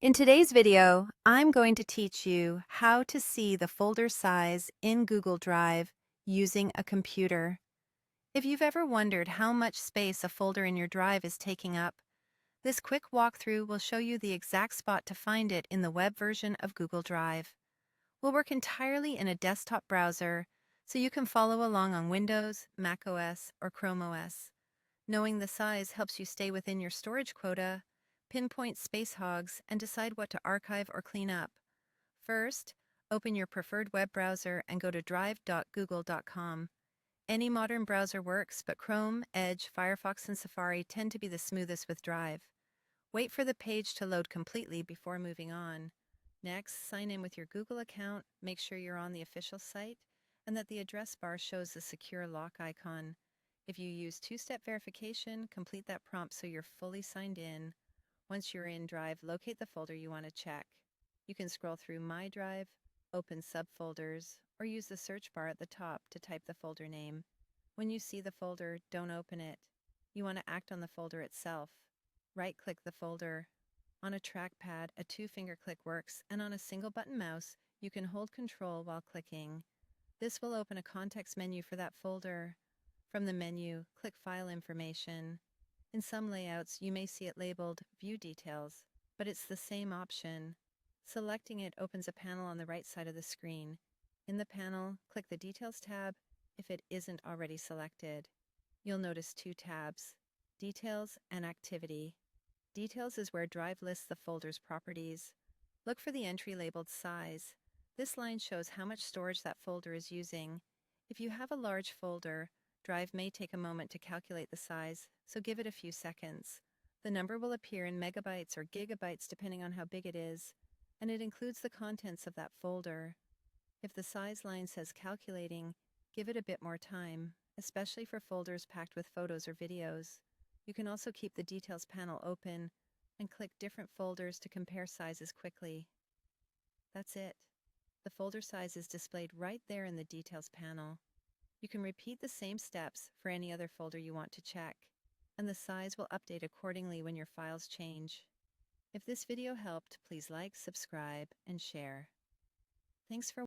In today's video, I'm going to teach you how to see the folder size in Google Drive using a computer. If you've ever wondered how much space a folder in your drive is taking up, this quick walkthrough will show you the exact spot to find it in the web version of Google Drive. We'll work entirely in a desktop browser, so you can follow along on Windows, macOS, or Chrome OS. Knowing the size helps you stay within your storage quota, pinpoint space hogs, and decide what to archive or clean up. First, open your preferred web browser and go to drive.google.com. Any modern browser works, but Chrome, Edge, Firefox, and Safari tend to be the smoothest with Drive. Wait for the page to load completely before moving on. Next, sign in with your Google account, make sure you're on the official site, and that the address bar shows the secure lock icon. If you use two-step verification, complete that prompt so you're fully signed in. Once you're in Drive, locate the folder you want to check. You can scroll through My Drive, open subfolders, or use the search bar at the top to type the folder name. When you see the folder, don't open it. You want to act on the folder itself. Right-click the folder. On a trackpad, a two-finger click works, and on a single-button mouse, you can hold Control while clicking. This will open a context menu for that folder. From the menu, click File Information. In some layouts, you may see it labeled View Details, but it's the same option. Selecting it opens a panel on the right side of the screen. In the panel, click the Details tab if it isn't already selected. You'll notice two tabs, Details and Activity. Details is where Drive lists the folder's properties. Look for the entry labeled Size. This line shows how much storage that folder is using. If you have a large folder, Drive may take a moment to calculate the size, so give it a few seconds. The number will appear in megabytes or gigabytes depending on how big it is, and it includes the contents of that folder. If the size line says calculating, give it a bit more time, especially for folders packed with photos or videos. You can also keep the Details panel open and click different folders to compare sizes quickly. That's it. The folder size is displayed right there in the Details panel. You can repeat the same steps for any other folder you want to check, and the size will update accordingly when your files change. If this video helped, please like, subscribe, and share. Thanks for